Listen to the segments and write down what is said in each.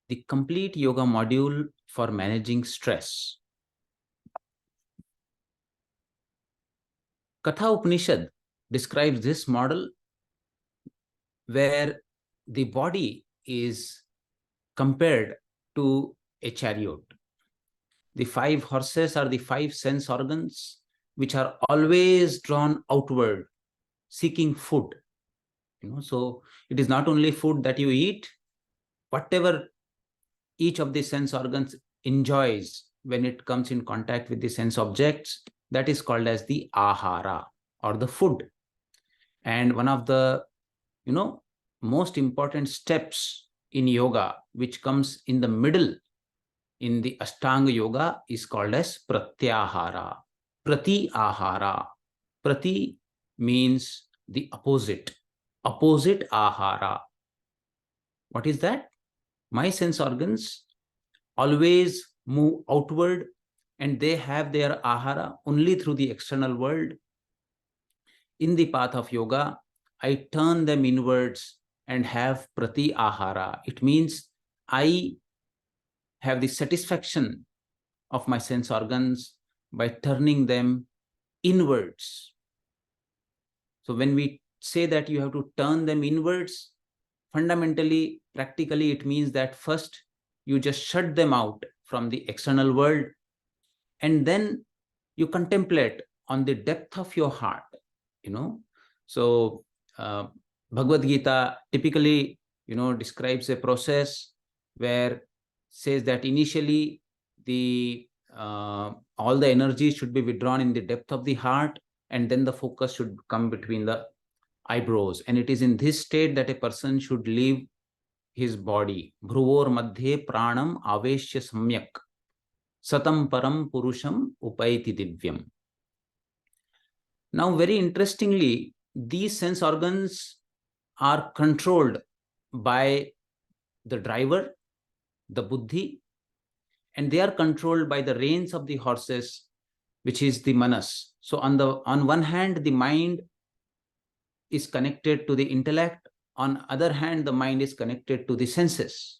the complete yoga module for managing stress. Katha Upanishad describes this model where the body is compared to a chariot. The 5 horses are the 5 sense organs which are always drawn outward, seeking food. So it is not only food that you eat, whatever each of the sense organs enjoys when it comes in contact with the sense objects, that is called as the ahara or the food. And one of the most important steps in yoga, which comes in the middle in the Ashtanga yoga, is called as pratyahara. Prati ahara. Prati means the opposite. Opposite ahara. What is that? My sense organs always move outward and they have their ahara only through the external world. In the path of yoga, I turn them inwards and have prati ahara. It means I have the satisfaction of my sense organs by turning them inwards. So when we say that you have to turn them inwards, fundamentally, practically, it means that first you just shut them out from the external world, and then you contemplate on the depth of your heart. So Bhagavad Gita typically describes a process where says that initially the all the energy should be withdrawn in the depth of the heart, and then the focus should come between the eyebrows, and it is in this state that a person should leave his body. Bhruvor madhye pranam aveshya samyak satam param purusham upaiti divyam. Now, very interestingly, these sense organs are controlled by the driver, the buddhi, and they are controlled by the reins of the horses, which is the manas. So on one hand, the mind is connected to the intellect. On other hand, the mind is connected to the senses.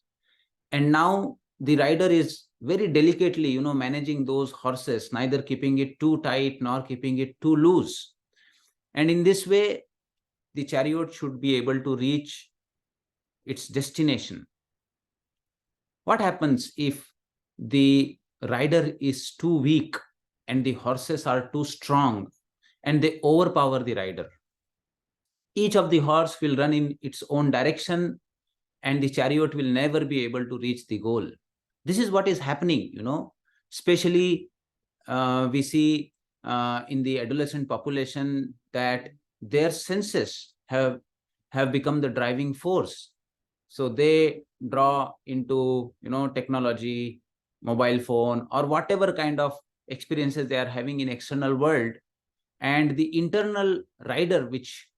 And now the rider is very delicately, managing those horses, neither keeping it too tight nor keeping it too loose. And in this way, the chariot should be able to reach its destination. What happens if the rider is too weak and the horses are too strong and they overpower the rider? Each of the horse will run in its own direction and the chariot will never be able to reach the goal. This is what is happening, especially we see in the adolescent population that their senses have become the driving force. So they draw into, technology, mobile phone, or whatever kind of experiences they are having in external world. And the internal rider, which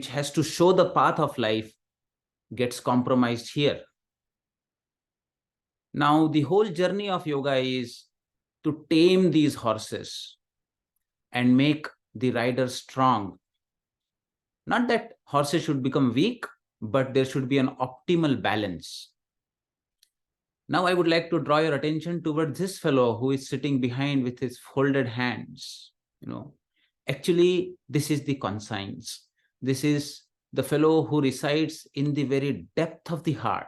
has to show the path of life, gets compromised here. Now, the whole journey of yoga is to tame these horses and make the rider strong. Not that horses should become weak, but there should be an optimal balance. Now, I would like to draw your attention towards this fellow who is sitting behind with his folded hands. Actually, this is the conscience. This is the fellow who resides in the very depth of the heart.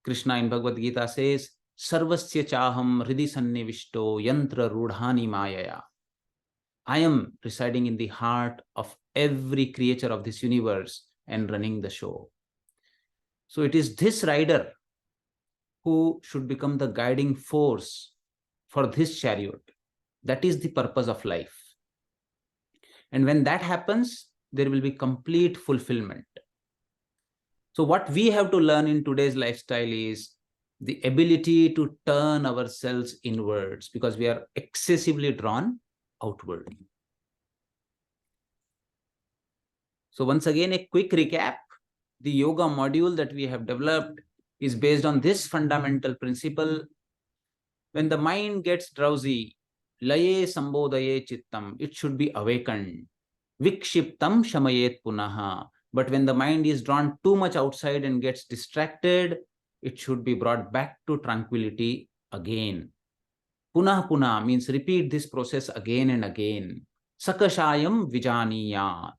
Krishna in Bhagavad Gita says, Sarvasya chaham hridhi sannivishto yantra rudhani mayaya. I am residing in the heart of every creature of this universe and running the show. So it is this rider who should become the guiding force for this chariot. That is the purpose of life. And when that happens, there will be complete fulfillment. So what we have to learn in today's lifestyle is the ability to turn ourselves inwards, because we are excessively drawn outward. So once again, a quick recap. The yoga module that we have developed is based on this fundamental principle. When the mind gets drowsy, laye sambodhaye chittam, it should be awakened. Vikshiptam shamayet punaha. But when the mind is drawn too much outside and gets distracted, it should be brought back to tranquility again. Punah punah means repeat this process again and again. Sakashayam vijaniyat.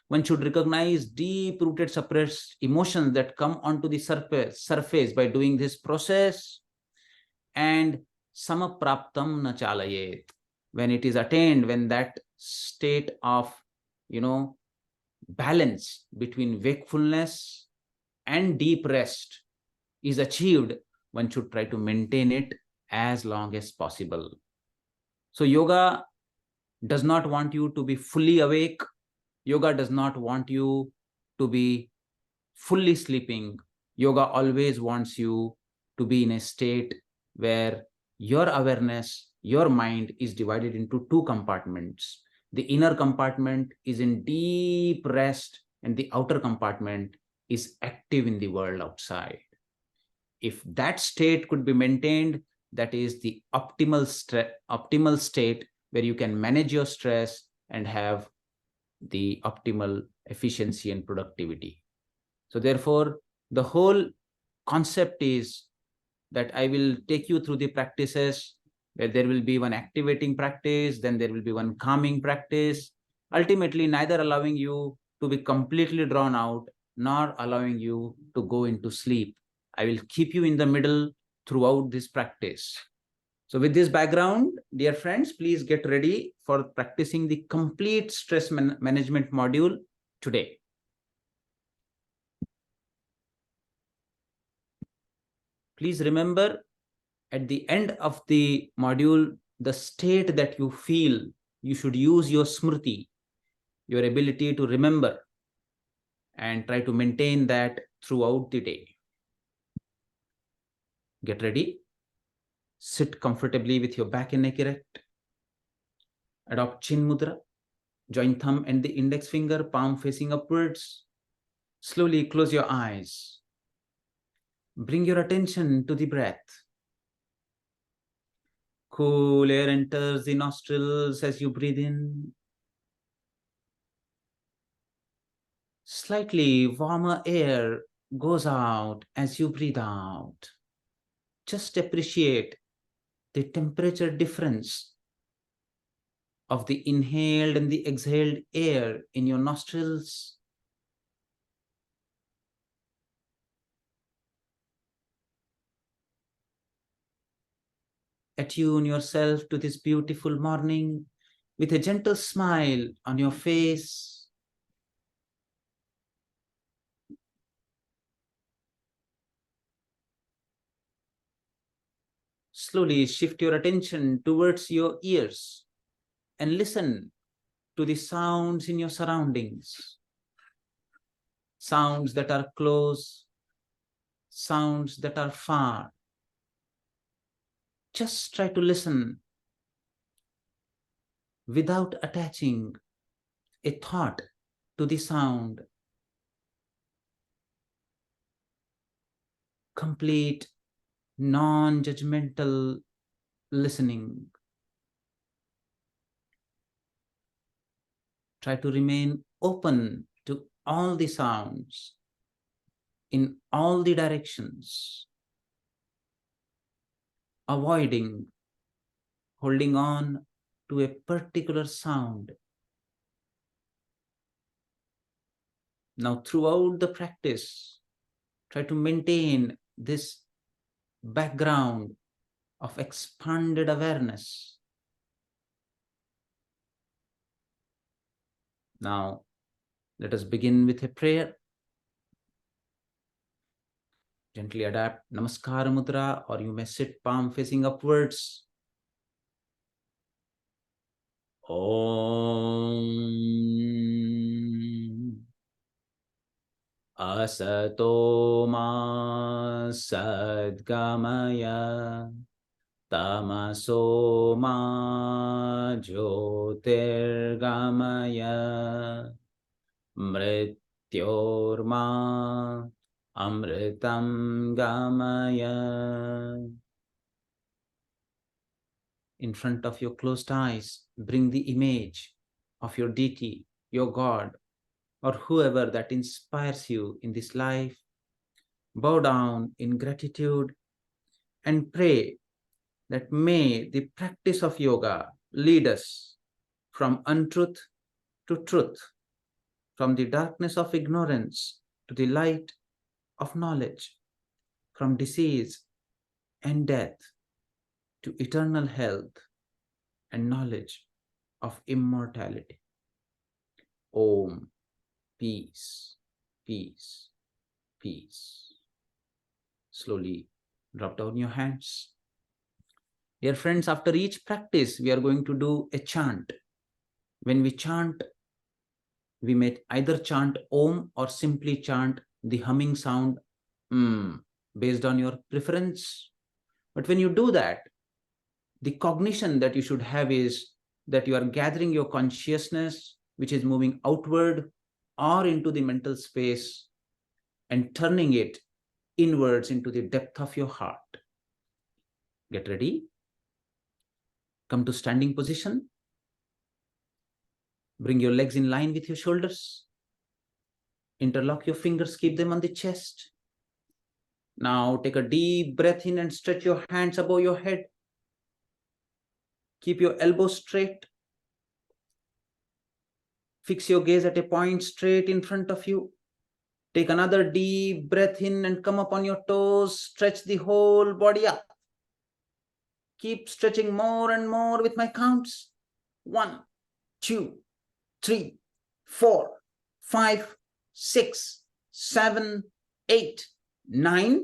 One should recognize deep-rooted suppressed emotions that come onto the surface by doing this process. And samapraptam na chalayet. When it is attained, when that state of, balance between wakefulness and deep rest is achieved, one should try to maintain it as long as possible. So yoga does not want you to be fully awake. Yoga does not want you to be fully sleeping. Yoga always wants you to be in a state where your awareness, your mind is divided into two compartments. The inner compartment is in deep rest, and the outer compartment is active in the world outside. If that state could be maintained, that is the optimal state where you can manage your stress and have the optimal efficiency and productivity. So therefore, the whole concept is that I will take you through the practices where there will be one activating practice, then there will be one calming practice, ultimately neither allowing you to be completely drawn out nor allowing you to go into sleep. I will keep you in the middle throughout this practice. So with this background, dear friends, please get ready for practicing the complete stress management module today. Please remember, at the end of the module, the state that you feel, you should use your smriti, your ability to remember, and try to maintain that throughout the day. Get ready. Sit comfortably with your back and neck erect. Adopt chin mudra. Join thumb and the index finger, palm facing upwards. Slowly close your eyes. Bring your attention to the breath. Cool air enters the nostrils as you breathe in. Slightly warmer air goes out as you breathe out. Just appreciate the temperature difference of the inhaled and the exhaled air in your nostrils. Attune yourself to this beautiful morning with a gentle smile on your face. Slowly shift your attention towards your ears and listen to the sounds in your surroundings. Sounds that are close, sounds that are far. Just try to listen without attaching a thought to the sound. Complete non-judgmental listening. Try to remain open to all the sounds in all the directions, avoiding holding on to a particular sound. Now, throughout the practice, try to maintain this background of expanded awareness. Now, let us begin with a prayer. Gently adapt Namaskara Mudra, or you may sit palm facing upwards. Om Asato Ma Sadgamaya Tamaso Ma Jyotirgamaya Mrityorma Amritam Gamaya. In front of your closed eyes, bring the image of your deity, your God, or whoever that inspires you in this life. Bow down in gratitude and pray that may the practice of yoga lead us from untruth to truth, from the darkness of ignorance to the light of knowledge, from disease and death to eternal health and knowledge of immortality. Om, peace, peace, peace. Slowly drop down your hands. Dear friends, after each practice, we are going to do a chant. When we chant, we may either chant Om or simply chant the humming sound based on your preference. But when you do that, the cognition that you should have is that you are gathering your consciousness, which is moving outward or into the mental space, and turning it inwards into the depth of your heart. Get ready. Come to standing position. Bring your legs in line with your shoulders. Interlock your fingers, keep them on the chest. Now take a deep breath in and stretch your hands above your head. Keep your elbows straight. Fix your gaze at a point straight in front of you. Take another deep breath in and come up on your toes. Stretch the whole body up. Keep stretching more and more with my counts. 1, 2, 3, 4, 5, 6, 7, 8, 9,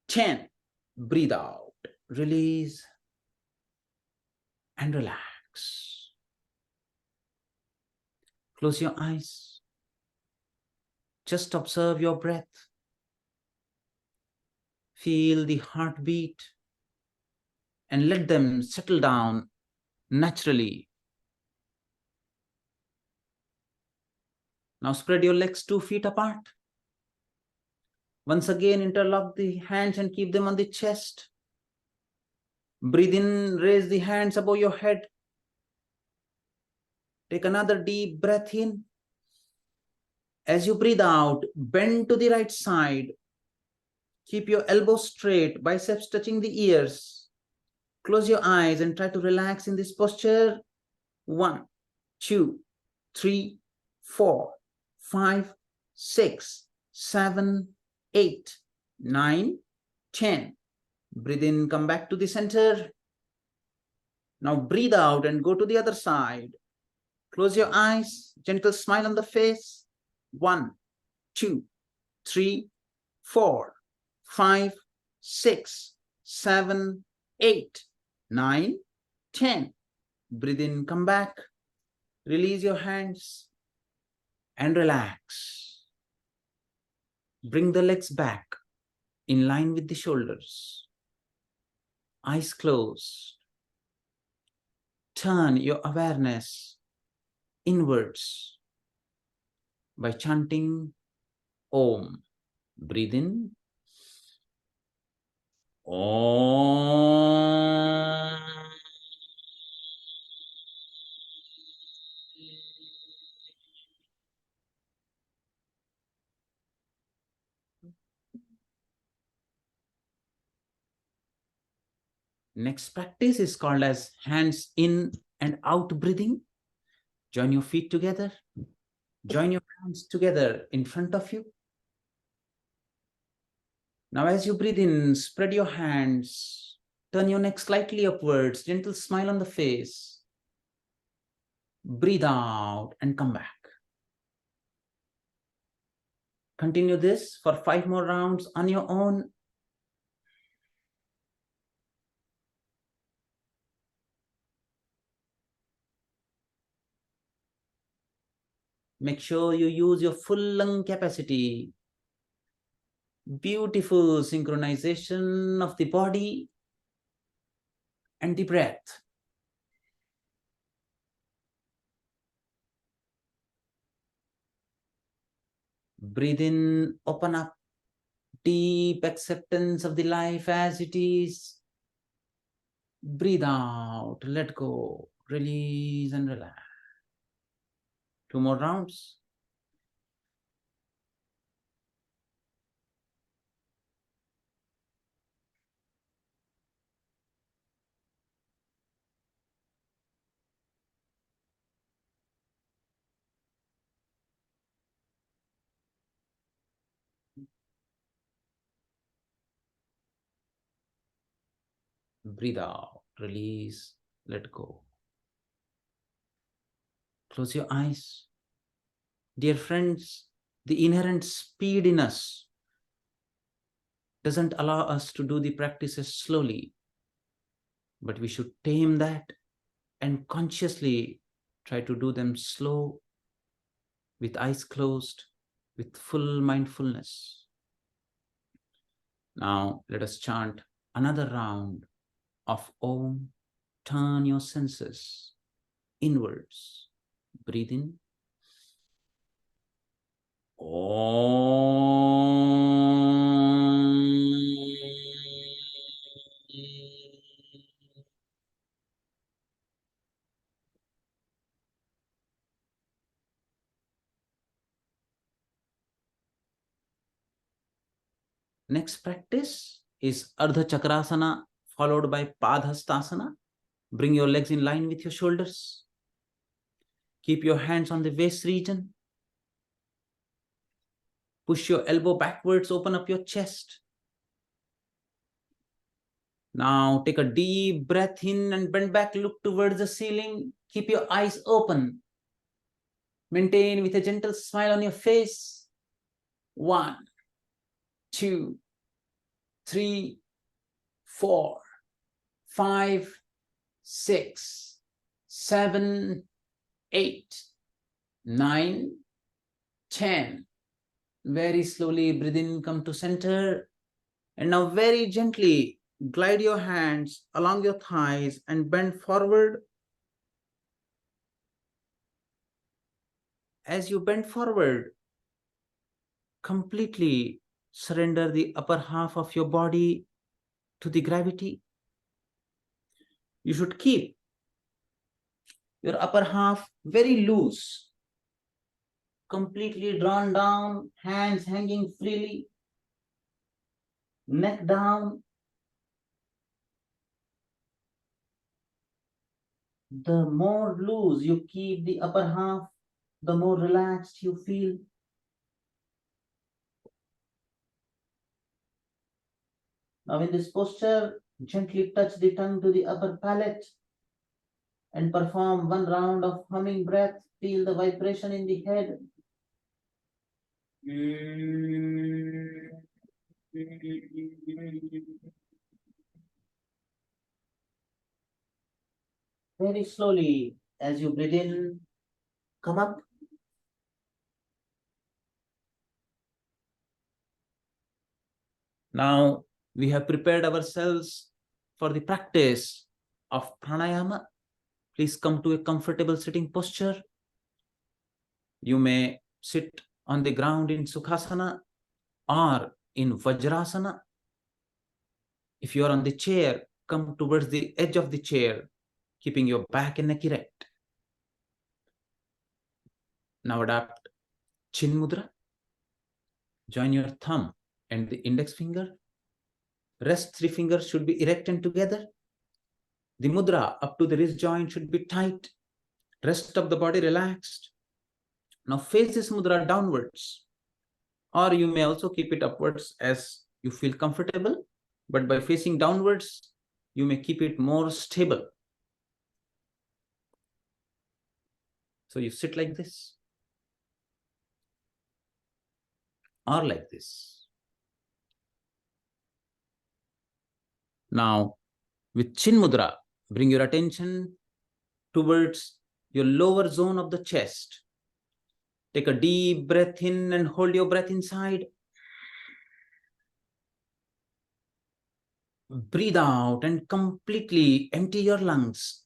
10. Breathe out. Release and relax. Close your eyes. Just observe your breath. Feel the heartbeat and let them settle down naturally. Now spread your legs 2 feet apart. Once again, interlock the hands and keep them on the chest. Breathe in, raise the hands above your head. Take another deep breath in. As you breathe out, bend to the right side. Keep your elbows straight, biceps touching the ears. Close your eyes and try to relax in this posture. 1, 2, 3, 4, 5, 6, 7, 8, 9, 10. Breathe in, come back to the center. Now breathe out and go to the other side. Close your eyes, gentle smile on the face. 1, 2, 3, 4, 5, 6, 7, 8, 9, 10. Breathe in, come back. Release your hands and relax. Bring the legs back in line with the shoulders. Eyes closed. Turn your awareness inwards by chanting Om. Breathe in. Om. Next practice is called as hands in and out breathing. Join your feet together. Join your hands together in front of you. Now as you breathe in, spread your hands. Turn your neck slightly upwards. Gentle smile on the face. Breathe out and come back. Continue this for 5 more rounds on your own. Make sure you use your full lung capacity. Beautiful synchronization of the body and the breath. Breathe in, open up, deep acceptance of the life as it is. Breathe out, let go, release and relax. 2 more rounds. Breathe out, release, let go. Close your eyes. Dear friends, the inherent speed in us doesn't allow us to do the practices slowly, but we should tame that and consciously try to do them slow, with eyes closed, with full mindfulness. Now let us chant another round of Om. Turn your senses inwards. Breathe in. Next practice is Ardha Chakrasana followed by Padhastasana. Bring your legs in line with your shoulders. Keep your hands on the waist region. Push your elbow backwards, open up your chest. Now take a deep breath in and bend back, look towards the ceiling. Keep your eyes open. Maintain with a gentle smile on your face. 1, 2, 3, 4, 5, 6, 7, 8, 9, 10. Very slowly breathe in, come to center. And now very gently glide your hands along your thighs and bend forward. As you bend forward, completely surrender the upper half of your body to the gravity. You should keep your upper half very loose, completely drawn down, hands hanging freely, neck down. The more loose you keep the upper half, the more relaxed you feel. Now in this posture, gently touch the tongue to the upper palate and perform one round of humming breath. Feel the vibration in the head. Very slowly, as you breathe in, come up. Now we have prepared ourselves for the practice of pranayama. Please come to a comfortable sitting posture. You may sit on the ground in Sukhasana or in Vajrasana. If you are on the chair, come towards the edge of the chair, keeping your back and neck erect. Now adopt Chin Mudra. Join your thumb and the index finger. Rest 3 fingers should be erect and together. The mudra up to the wrist joint should be tight. Rest of the body relaxed. Now face this mudra downwards, or you may also keep it upwards as you feel comfortable, but by facing downwards, you may keep it more stable. So you sit like this, or like this. Now, with Chin Mudra, bring your attention towards your lower zone of the chest. Take a deep breath in and hold your breath inside. Breathe out and completely empty your lungs.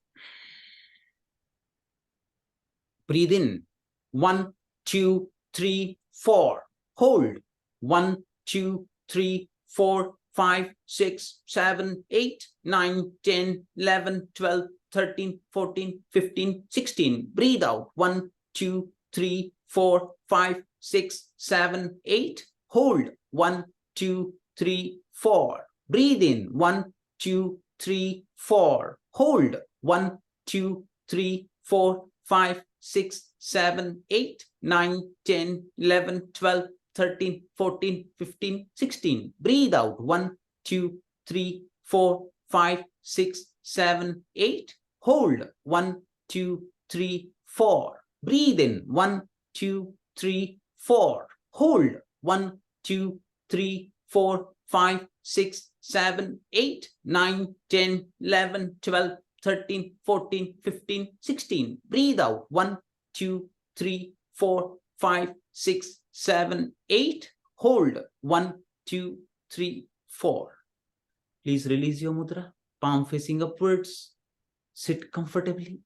Breathe in. 1, 2, 3, 4. Hold. 1, 2, 3, 4, 5, 6, 7, 8, 9, 10, 11, 12, 13, 14, 15, 16. Breathe out. 1, 2, 3, 4, 5, 6, 7, 8. Hold. 1, 2, 3, 4. Breathe in. 1, 2, 3, 4. Hold. 1, 2, 3, 4, 5, 6, 7, 8, 9, 10, 11, 12, 13, 14, 15, 16. Breathe out. 1, 2, 3, 4, 5, 6, 7, 8. Hold. 1, 2, 3, 4. Breathe in. 1, 2, 3, 4. Hold. 1, 2, 3, 4, 5, 6, 7, 8, 9, 10, 11, 12, 13, 14, 15, 16. Breathe out. 1, 2, 3, 4, 5, 6, 7, 8. Hold. 1, 2, 3, 4. Please release your mudra, palm facing upwards. Sit comfortably.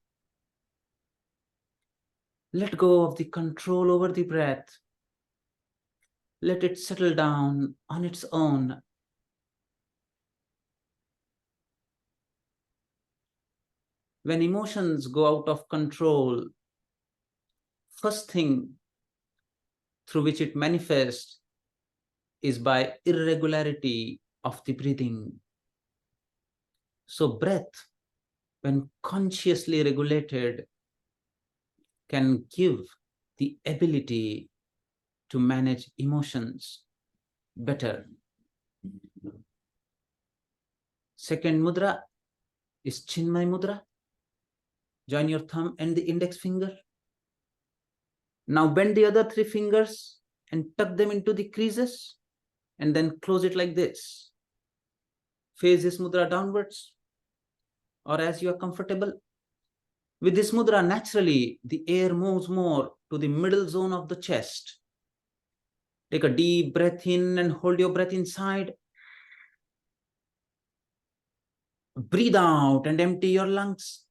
Let go of the control over the breath. Let it settle down on its own. When emotions go out of control, first thing through which it manifests is by irregularity of the breathing. So breath, when consciously regulated, can give the ability to manage emotions better. Second mudra is Chinmay mudra. Join your thumb and the index finger. Now bend the other 3 fingers and tuck them into the creases and then close it like this. Face this mudra downwards or as you are comfortable. With this mudra, naturally, the air moves more to the middle zone of the chest. Take a deep breath in and hold your breath inside. Breathe out and empty your lungs.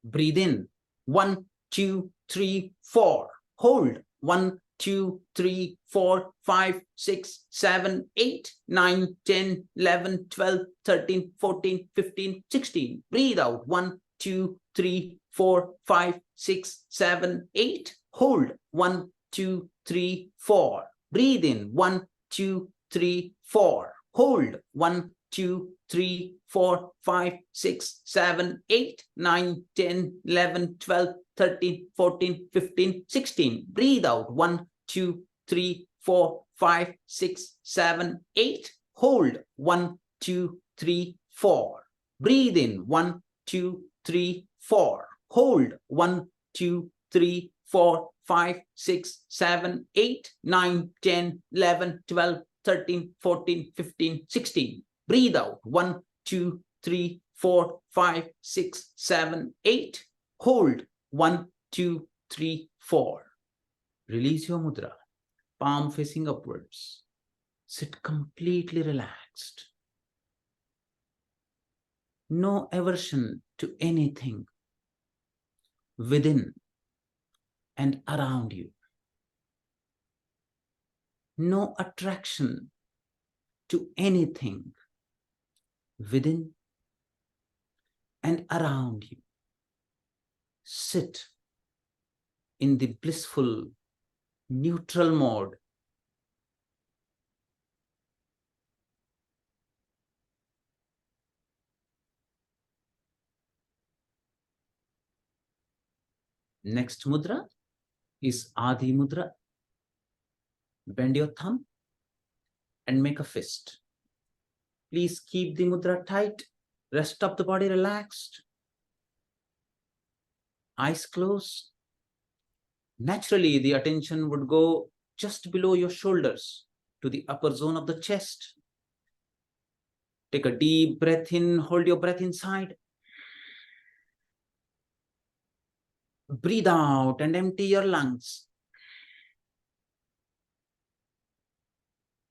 Breathe in. 1, 2, 3, 4. Hold. 1, 2, 3, 4, 5, 6, 7, 8, 9, 10, 11, 12, 13, 14, 15, 16. Breathe out. 1, 2, 3, 4, 5, 6, 7, 8. Hold. 1, 2, 3, 4. Breathe in. 1, 2, 3, 4. Hold. 1, 2, 3, 4, 5, 6, 7, 8, 9, 10, 11, 12, 13, 14, 15, 16. Breathe out. 1, 2, 3, 4, 5, 6, 7, 8. Hold. 1, 2, 3, 4. Breathe in. 1, 2, 3, 4. Hold. 1, 2, 3, 4, 5, 6, 7, 8, 9, 10, 11, 12, 13, 14, 15, 16. Breathe out. 1, 2, 3, 4, 5, 6, 7, 8. Hold. 1, 2, 3, 4. Release your mudra, palm facing upwards. Sit completely relaxed. No aversion to anything within and around you. No attraction to anything within and around you. Sit in the blissful, neutral mode. Next mudra is Adi mudra. Bend your thumb and make a fist. Please keep the mudra tight. Rest of the body relaxed. Eyes closed. Naturally, the attention would go just below your shoulders to the upper zone of the chest. Take a deep breath in, hold your breath inside. Breathe out and empty your lungs.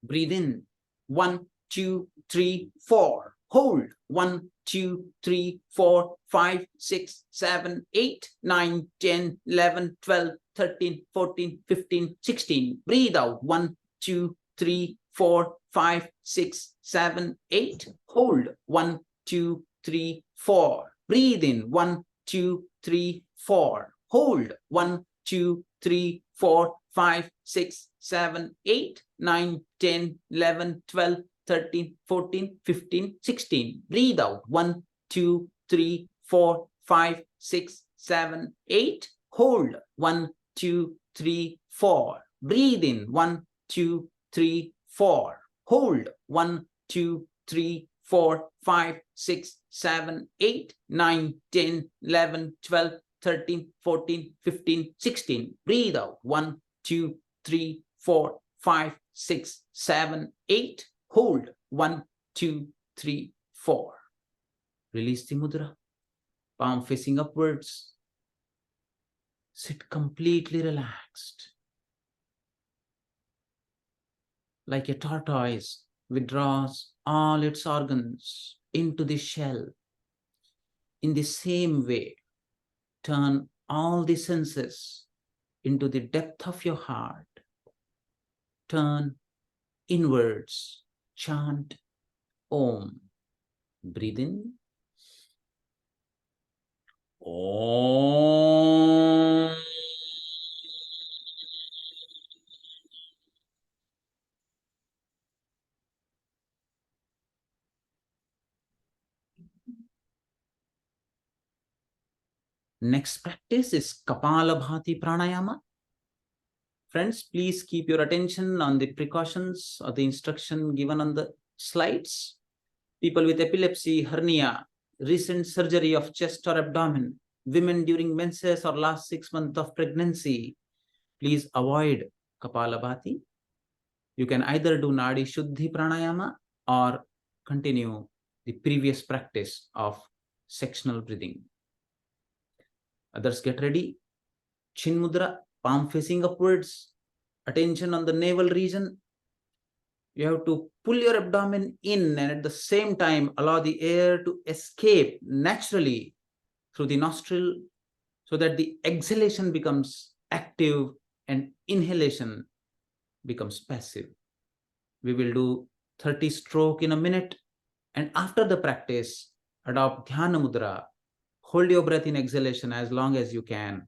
Breathe in. 1, 2, 3, 4. Hold. 1, 2, 3, 4, 5, 6, 7, 8, 9, 10, 11, 12, 13, 14, 15, 16. Breathe out. 1, 2, 3, 4, 5, 6, 7, 8. Hold. 1, 2, 3, 4. Breathe in. 1, 2, 3, 4. Hold. 1, 2, 3, 4, 5, 6, 7, 8, 9, 10, 11, 12, 13, 14, 15, 16. Breathe out. 1, 2, 3, 4, 5, 6, 7, 8. Hold. 1, 2, 3, 4. Breathe in. 1, 2, 3, 4. Hold. 1, 2, 3, 4, 5, 6, 7, 8, 9, 10, 11, 12, 13, 14, 15, 16. Breathe out. 1, 2, 3, 4, 5, 6, 7, 8. Hold. 1, 2, 3, 4. Release the mudra. Palm facing upwards. Sit completely relaxed. Like a tortoise withdraws all its organs into the shell. In the same way, turn all the senses into the depth of your heart. Turn inwards. Chant Om. Breathe in. Om. Next practice is Kapalabhati Pranayama. Friends, please keep your attention on the precautions or the instruction given on the slides. People with epilepsy, hernia, recent surgery of chest or abdomen, women during menses or last 6 months of pregnancy, please avoid Kapalabhati. You can either do Nadi Shuddhi Pranayama or continue the previous practice of sectional breathing. Others, get ready. Chin Mudra, palm facing upwards, attention on the navel region. You have to pull your abdomen in and at the same time allow the air to escape naturally through the nostril so that the exhalation becomes active and inhalation becomes passive. We will do 30 stroke in a minute, and after the practice, adopt Dhyana Mudra. Hold your breath in exhalation as long as you can.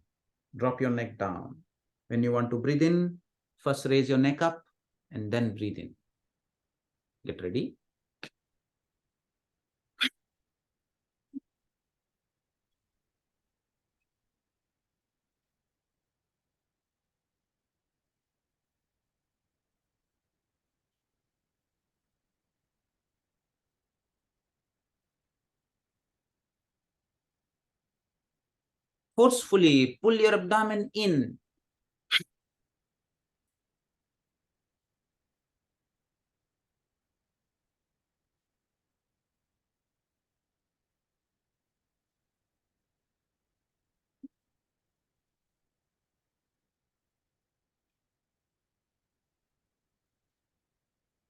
Drop your neck down. When you want to breathe in, first raise your neck up and then breathe in. Get ready. Forcefully pull your abdomen in.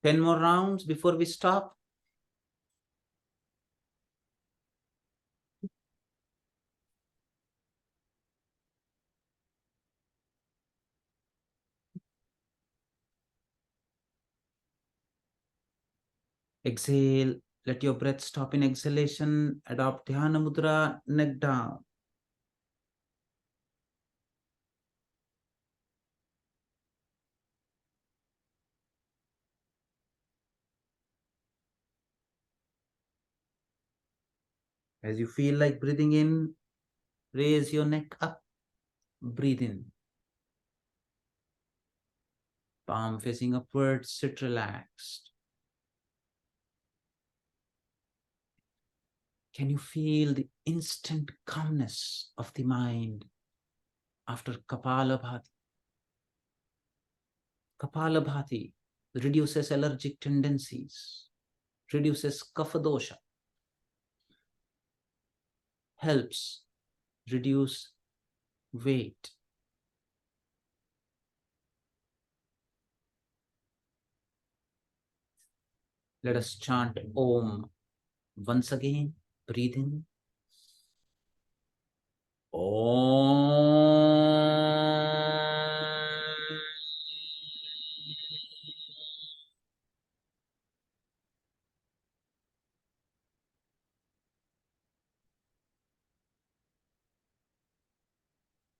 Ten more rounds before we stop. Exhale. Let your breath stop in exhalation. Adopt Dhyana Mudra, neck down. As you feel like breathing in, raise your neck up. Breathe in. Palm facing upwards, sit relaxed. Can you feel the instant calmness of the mind after Kapalabhati? Kapalabhati reduces allergic tendencies, reduces kapha dosha, helps reduce weight. Let us chant Om once again. Breathe in. Om.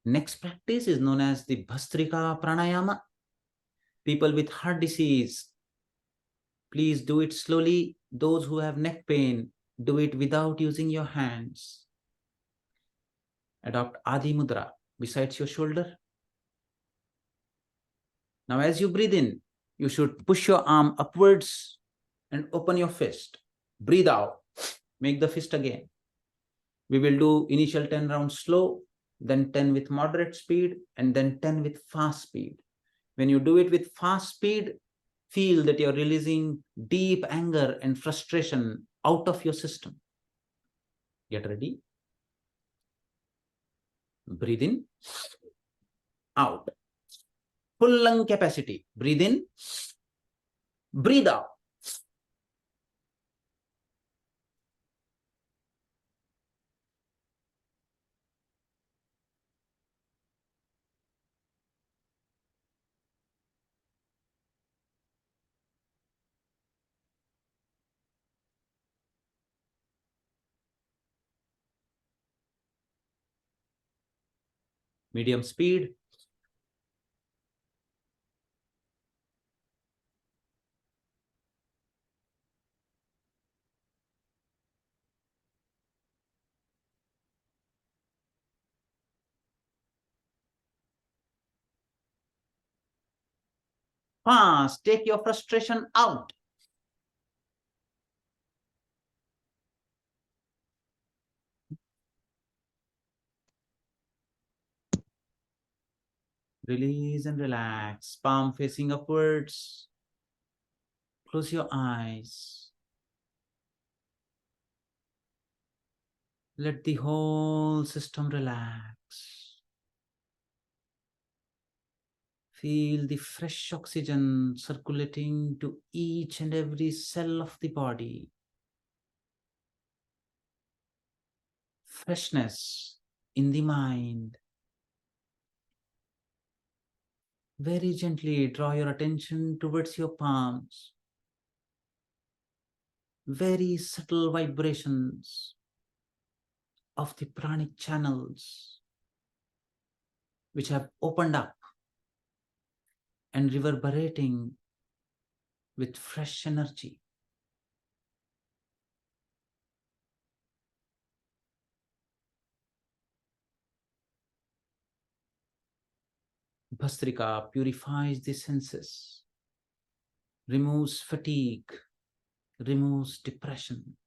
Next practice is known as the Bhastrika Pranayama. People with heart disease, please do it slowly. Those who have neck pain, do it without using your hands. Adopt Adi Mudra besides your shoulder. Now as you breathe in, you should push your arm upwards and open your fist. Breathe out. Make the fist again. We will do initial 10 rounds slow, then 10 with moderate speed, and then 10 with fast speed. When you do it with fast speed, feel that you're releasing deep anger and frustration out of your system. Get ready. Breathe in, out. Full lung capacity. Breathe in, breathe out. Medium speed. Fast. Take your frustration out. Release and relax. Palm facing upwards. Close your eyes. Let the whole system relax. Feel the fresh oxygen circulating to each and every cell of the body. Freshness in the mind. Very gently draw your attention towards your palms. Very subtle vibrations of the pranic channels which have opened up and reverberating with fresh energy. Bhastrika purifies the senses, removes fatigue, removes depression,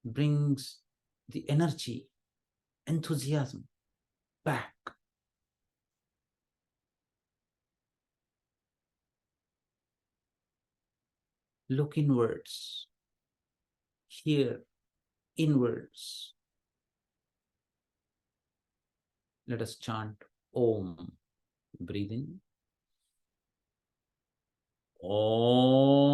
brings the energy, enthusiasm back. Look inwards, hear inwards. Let us chant Om. Breathe in. Om.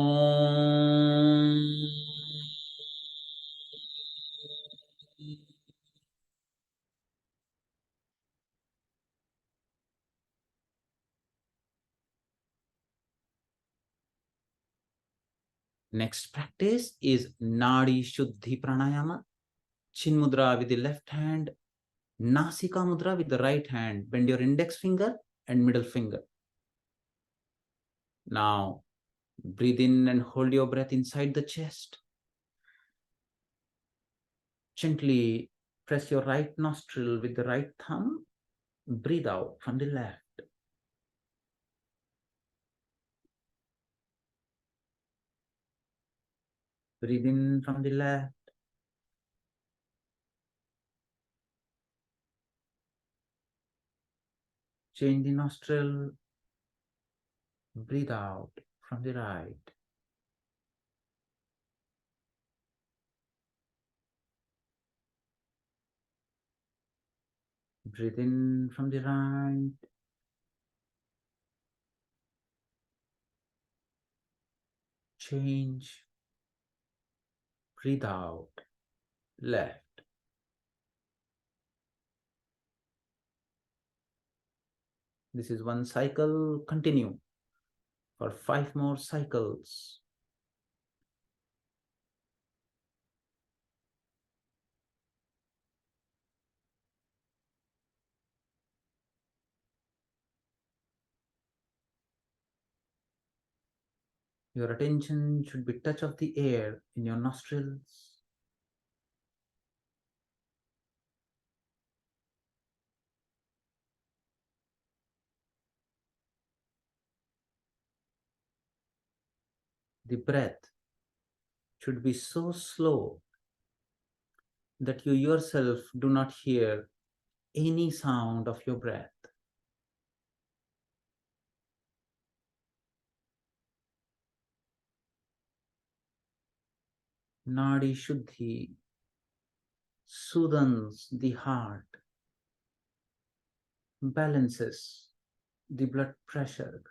Next practice is Nadi Shuddhi Pranayama. Chin Mudra with the left hand, Nasika Mudra with the right hand. Bend your index finger and middle finger. Now, breathe in and hold your breath inside the chest. Gently press your right nostril with the right thumb. Breathe out from the left. Breathe in from the left. Change the nostril. Breathe out from the right. Breathe in from the right. Change. Breathe out. Left. This is one cycle. Continue for 5 more cycles. Your attention should be touch of the air in your nostrils. The breath should be so slow that you yourself do not hear any sound of your breath. Nadi Shuddhi soothes the heart, balances the blood pressure,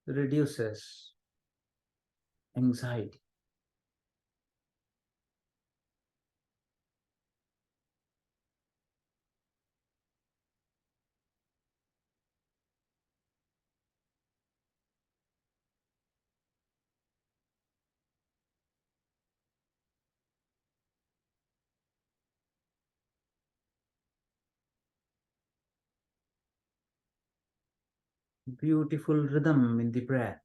reduces anxiety. Beautiful rhythm in the breath.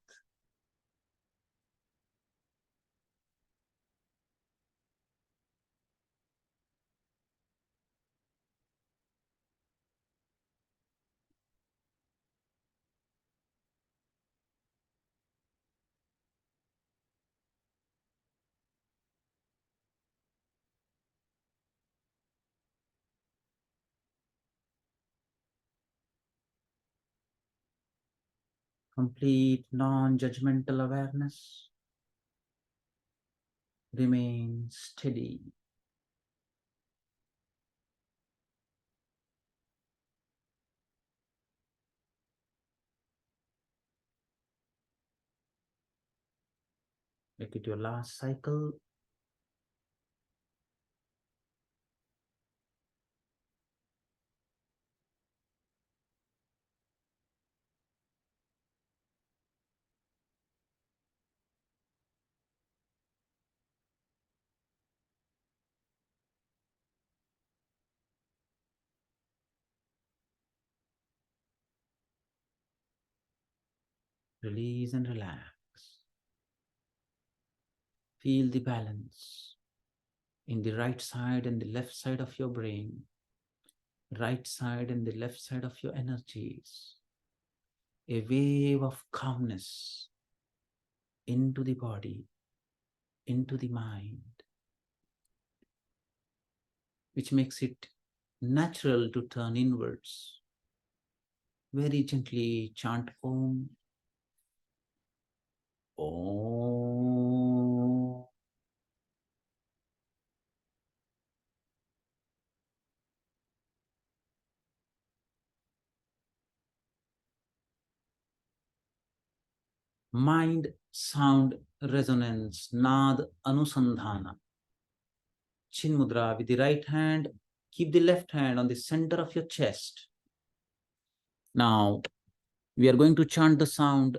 Complete non-judgmental awareness. Remain steady. Make it your last cycle. Release and relax. Feel the balance in the right side and the left side of your brain, right side and the left side of your energies. A wave of calmness into the body, into the mind, which makes it natural to turn inwards. Very gently chant Om. Om. Mind sound resonance, Nad Anusandhana. Chin Mudra with the right hand. Keep the left hand on the center of your chest. Now, we are going to chant the sound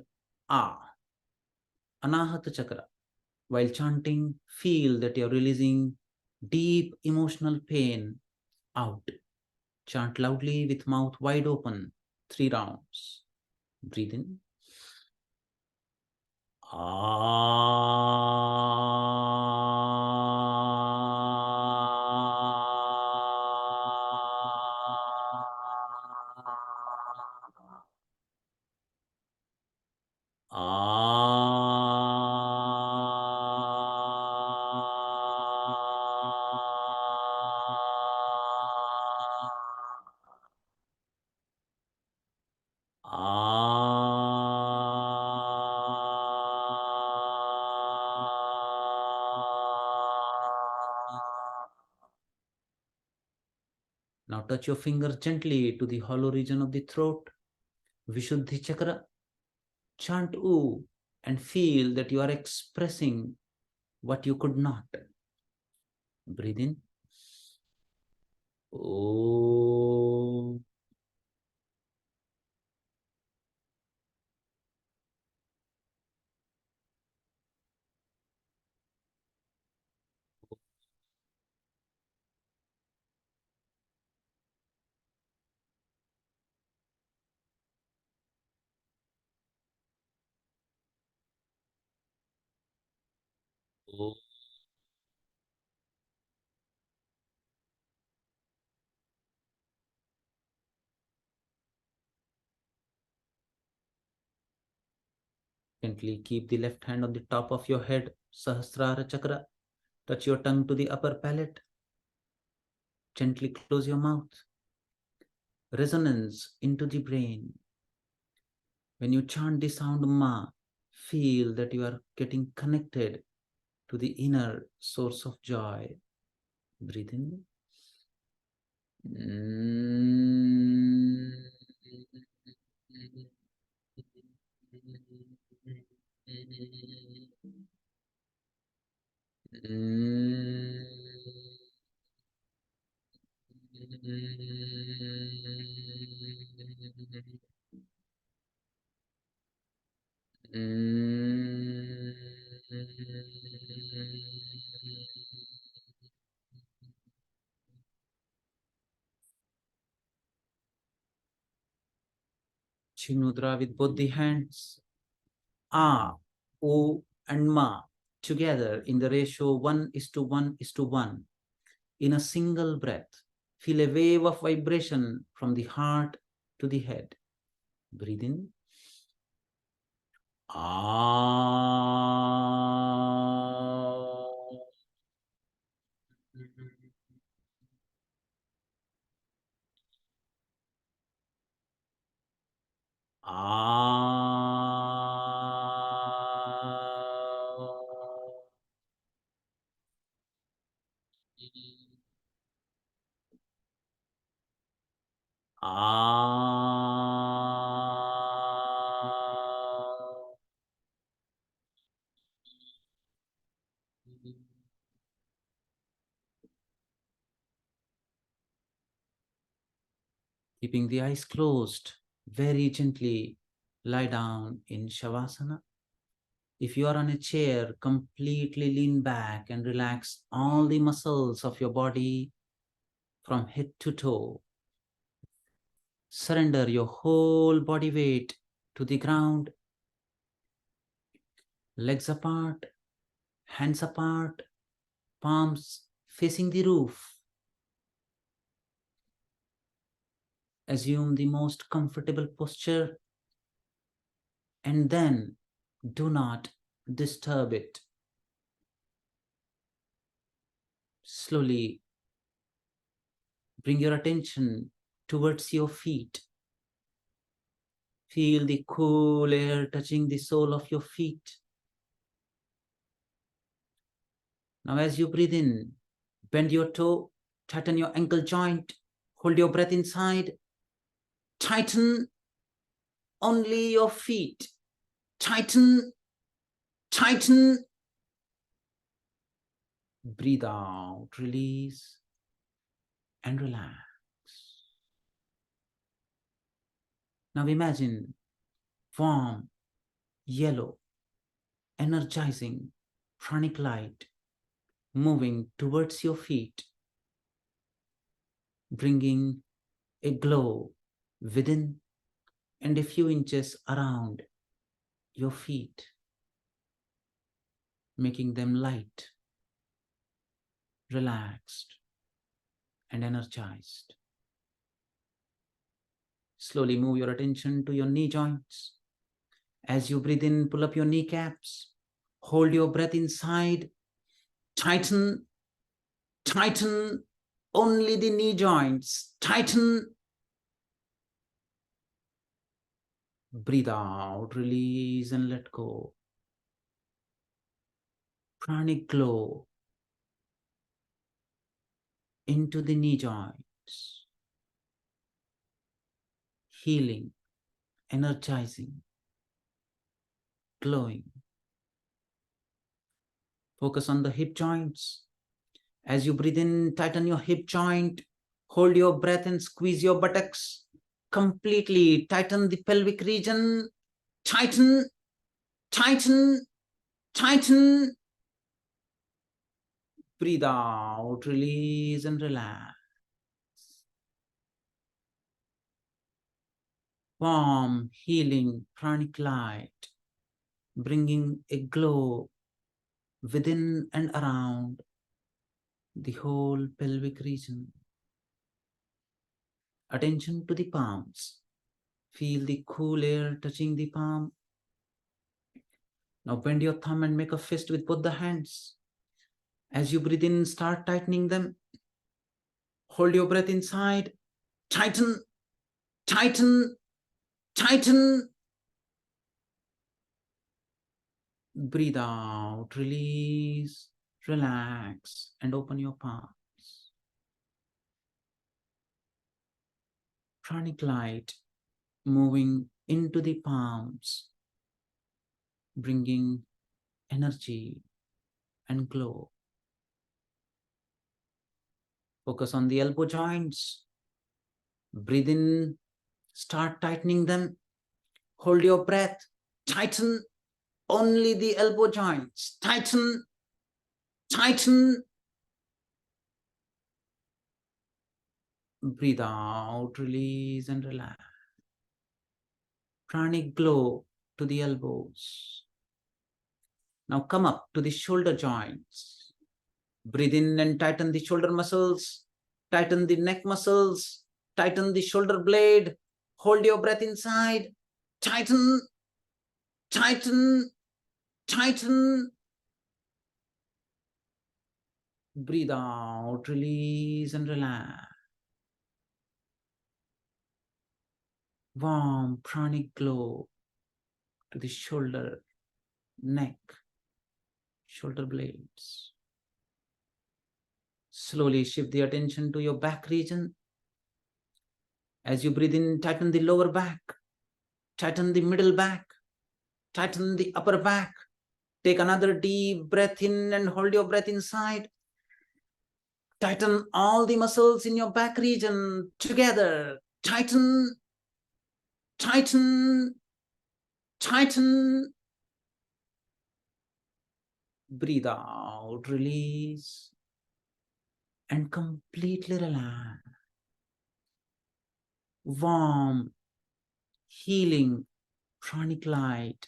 Ah, Anahata Chakra. While chanting, feel that you're releasing deep emotional pain out. Chant loudly with mouth wide open, 3 rounds. Breathe in. Now touch your fingers gently to the hollow region of the throat, Vishuddhi Chakra. Chant Oo and feel that you are expressing what you could not. Breathe in. Om. Gently keep the left hand on the top of your head, Sahasrara Chakra. Touch your tongue to the upper palate. Gently close your mouth. Resonance into the brain. When you chant the sound Ma, feel that you are getting connected to the inner source of joy. Breathe in. Chinudra with both the hands. A, O, and Ma together in the ratio 1:1:1 in a single breath. Feel a wave of vibration from the heart to the head. Breathe in. Ah. Ah. Ah. Keeping the eyes closed, very gently lie down in Shavasana. If you are on a chair, completely lean back and relax all the muscles of your body from head to toe. Surrender your whole body weight to the ground. Legs apart, hands apart, palms facing the roof. Assume the most comfortable posture and then do not disturb it. Slowly bring your attention towards your feet. Feel the cool air touching the sole of your feet. Now as you breathe in, bend your toe, tighten your ankle joint, hold your breath inside, tighten only your feet, tighten, tighten. Breathe out, release, and relax. Now imagine warm, yellow, energizing, pranic light moving towards your feet, bringing a glow within and a few inches around your feet, making them light, relaxed, and energized. Slowly move your attention to your knee joints. As you breathe in, pull up your kneecaps, hold your breath inside, tighten, tighten only the knee joints, tighten. Breathe out, release, and let go. Pranic glow into the knee joints, healing, energizing, glowing. Focus on the hip joints. As you breathe in, tighten your hip joint, hold your breath and squeeze your buttocks. Completely tighten the pelvic region. Tighten, tighten, tighten. Breathe out, release, and relax. Warm, healing, pranic light, bringing a glow within and around the whole pelvic region. Attention to the palms. Feel the cool air touching the palm. Now bend your thumb and make a fist with both the hands. As you breathe in, start tightening them. Hold your breath inside. Tighten, tighten, tighten. Breathe out, release, relax, and open your palms. Pranic light moving into the palms, bringing energy and glow. Focus on the elbow joints. Breathe in, start tightening them. Hold your breath, tighten only the elbow joints. Tighten, tighten. Breathe out, release, and relax. Pranic glow to the elbows. Now come up to the shoulder joints. Breathe in and tighten the shoulder muscles. Tighten the neck muscles. Tighten the shoulder blade. Hold your breath inside. Tighten, tighten, tighten. Breathe out, release, and relax. Warm pranic glow to the shoulder, neck, shoulder blades. Slowly shift the attention to your back region. As you breathe in, tighten the lower back, tighten the middle back, tighten the upper back. Take another deep breath in and hold your breath inside. Tighten all the muscles in your back region together. Tighten, tighten, tighten. Breathe out, release, and completely relax. Warm, healing, pranic light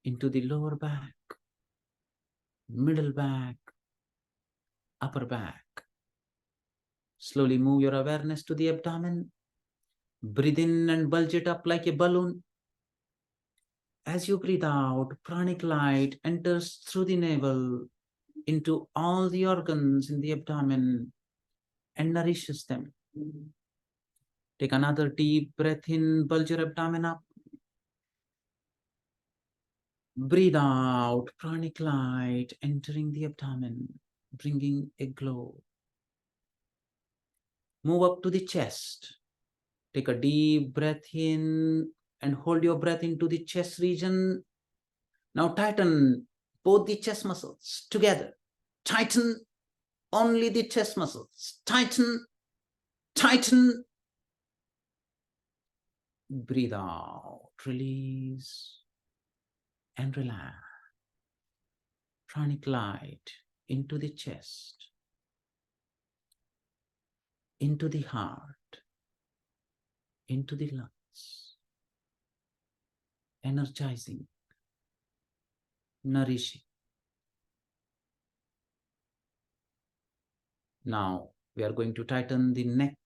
into the lower back, middle back, upper back. Slowly move your awareness to the abdomen. Breathe in and bulge it up like a balloon. As you breathe out, pranic light enters through the navel into all the organs in the abdomen and nourishes them. Take another deep breath in, bulge your abdomen up. Breathe out, pranic light entering the abdomen, bringing a glow. Move up to the chest. Take a deep breath in and hold your breath into the chest region. Now tighten both the chest muscles together. Tighten only the chest muscles. Tighten, tighten. Breathe out, release, and relax. Pranic light into the chest, into the heart, into the lungs. Energizing, nourishing. Now we are going to tighten the neck,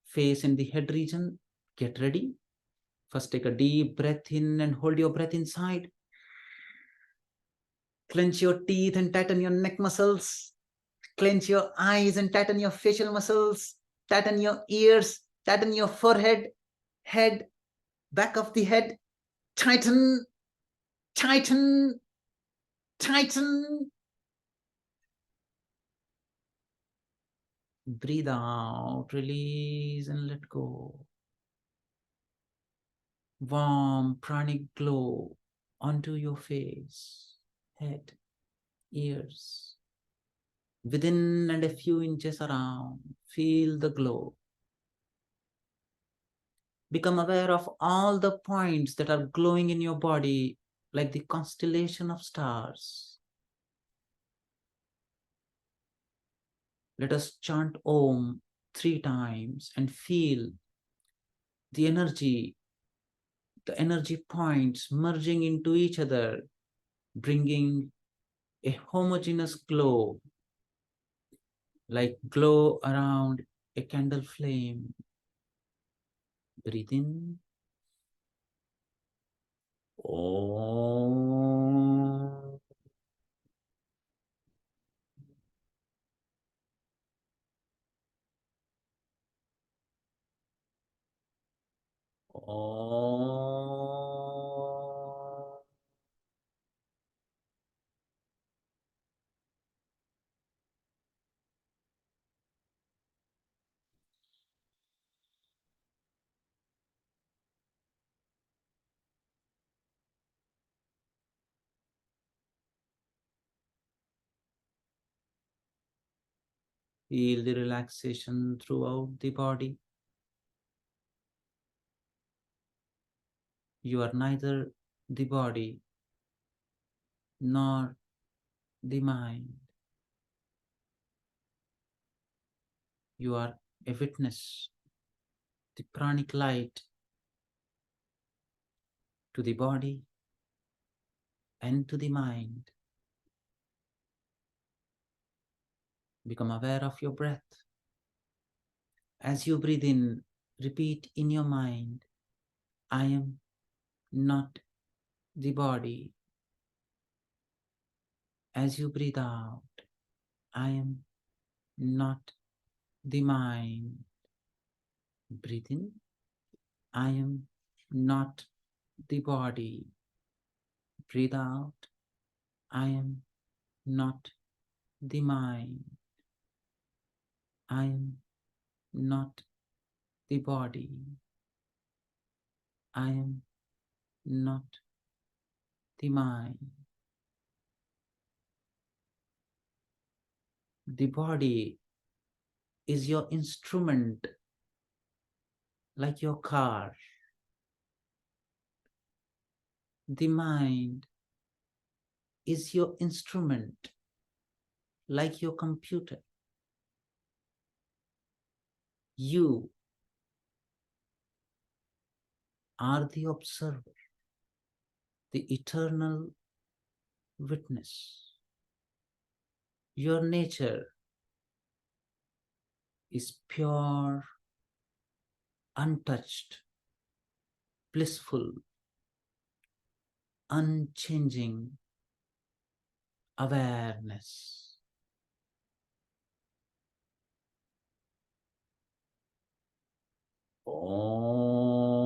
face, and the head region. Get ready. First, take a deep breath in and hold your breath inside. Clench your teeth and tighten your neck muscles. Clench your eyes and tighten your facial muscles. Tighten your ears. Tighten your forehead, head, back of the head. Tighten, tighten, tighten. Breathe out, release, and let go. Warm pranic glow onto your face, head, ears. Within and a few inches around, feel the glow. Become aware of all the points that are glowing in your body like the constellation of stars. Let us chant Om 3 times and feel the energy points merging into each other, bringing a homogeneous glow, like glow around a candle flame. Breathe in Om. Om. Feel the relaxation throughout the body. You are neither the body nor the mind. You are a witness, the pranic light to the body and to the mind. Become aware of your breath. As you breathe in, repeat in your mind, I am not the body. As you breathe out, I am not the mind. Breathe in, I am not the body. Breathe out, I am not the mind. I am not the body. I am not the mind. The body is your instrument, like your car. The mind is your instrument, like your computer. You are the observer, the eternal witness. Your nature is pure, untouched, blissful, unchanging awareness. Om.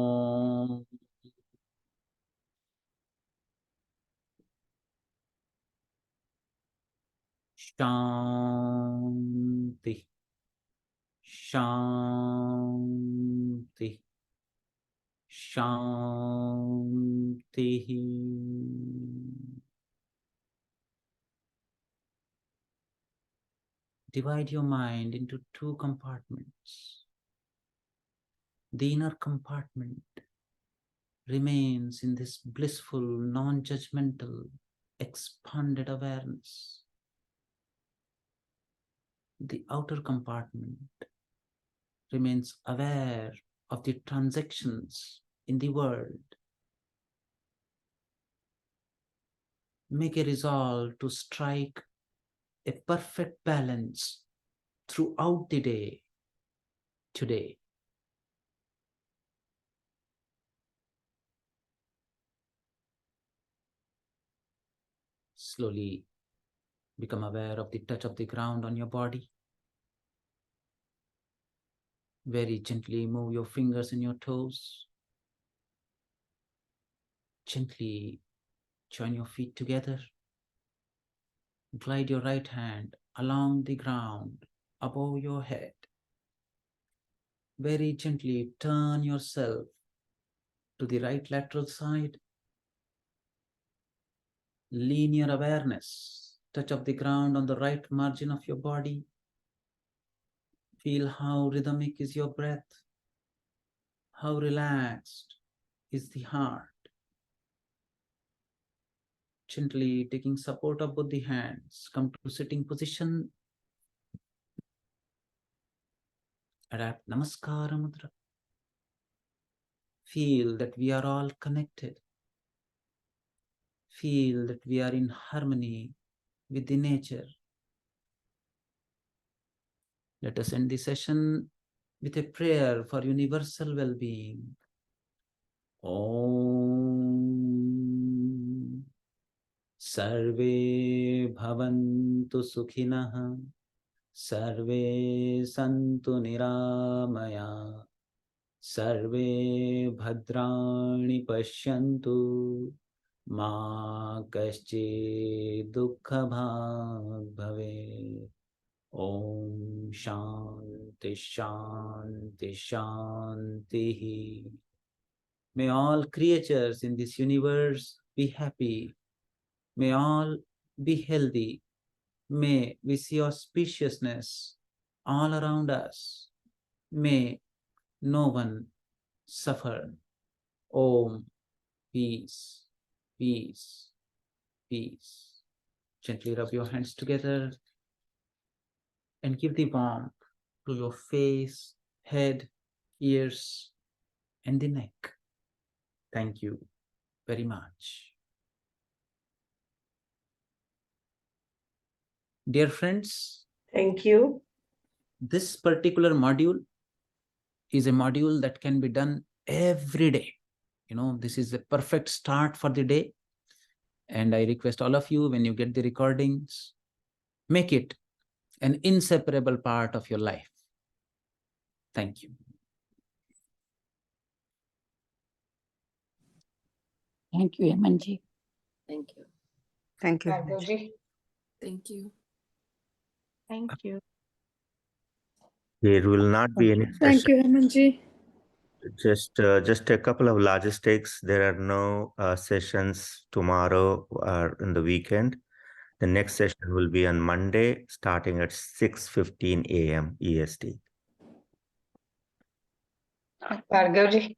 Shanti. Shanti. Shanti. Divide your mind into two compartments. The inner compartment remains in this blissful, non-judgmental, expanded awareness. The outer compartment remains aware of the transactions in the world. Make a resolve to strike a perfect balance throughout the day today. Slowly become aware of the touch of the ground on your body. Very gently move your fingers and your toes. Gently join your feet together. Glide your right hand along the ground above your head. Very gently turn yourself to the right lateral side. Linear awareness, touch of the ground on the right margin of your body. Feel how rhythmic is your breath, how relaxed is the heart. Gently taking support of both the hands, come to sitting position. Adapt Namaskara Mudra. Feel that we are all connected. Feel that we are in harmony with the nature. Let us end the session with a prayer for universal well-being. Om. Sarve bhavantu sukhinah. Sarve santu niramaya. Sarve bhadrani pashyantu. Ma kaschid dukkha bhag bhave. Om Shanti Shanti Shanti. May all creatures in this universe be happy. May all be healthy. May we see auspiciousness all around us. May no one suffer. Om, peace, peace, peace. Gently rub your hands together and give the warmth to your face, head, ears, and the neck. Thank you very much. Dear friends, Thank you. this particular module is a module that can be done every day. You know, this is a perfect start for the day. And I request all of you, when you get the recordings, make it an inseparable part of your life. Thank you. Thank you, Hemantji. Thank you. Thank you. Bhargavji. Thank you. Thank you. There will not be any Thank session. you, Hemantji. Just a couple of logistics. There are no sessions tomorrow or in the weekend. The next session will be on Monday, starting at 6:15 a.m. EST. Bhargavji.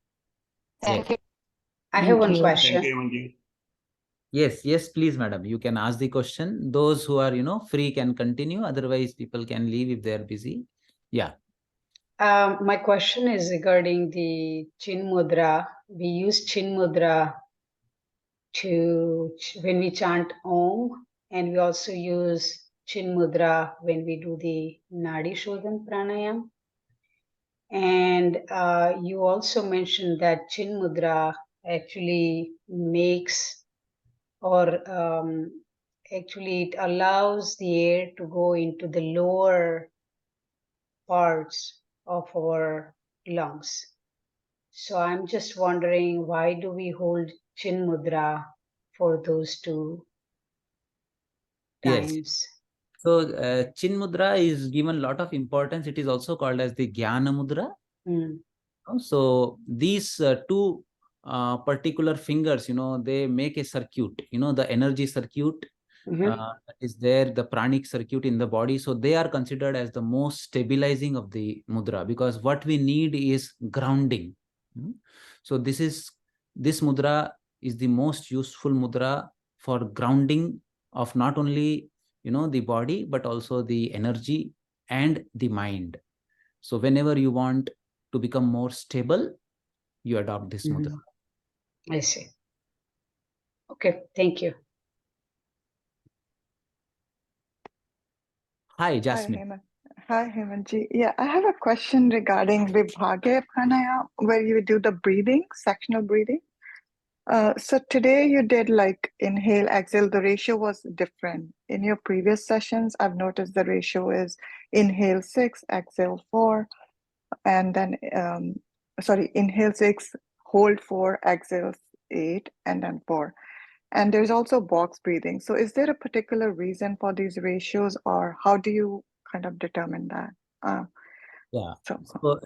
Thank you. I have Thank one you. question. Yes, please, madam. You can ask the question. Those who are, free can continue. Otherwise, people can leave if they are busy. Yeah. My question is regarding the Chin Mudra. We use Chin Mudra when we chant Om, and we also use Chin Mudra when we do the Nadi Shodhan Pranayam. And you also mentioned that Chin Mudra actually makes or actually it allows the air to go into the lower parts of our lungs. So I'm just wondering, why do we hold Chin Mudra for those two Yes. times? So Chin Mudra is given a lot of importance. It is also called as the Jnana Mudra. So these two particular fingers, they make a circuit, the energy circuit is there, the pranic circuit in the body. So they are considered as the most stabilizing of the mudra, because what we need is grounding. So this mudra is the most useful mudra for grounding of not only, the body, but also the energy and the mind. So whenever you want to become more stable, you adopt this mudra. I see. Okay, thank you. Hi, Jasmine. Hi, Hemantji. Yeah, I have a question regarding Vibhagya Pranayama, where you do the breathing, sectional breathing. So today you did like inhale, exhale. The ratio was different. In your previous sessions, I've noticed the ratio is inhale 6, exhale 4, and then, inhale 6, hold 4, exhale 8, and then 4. And there's also box breathing. So is there a particular reason for these ratios, or how do you kind of determine that? So,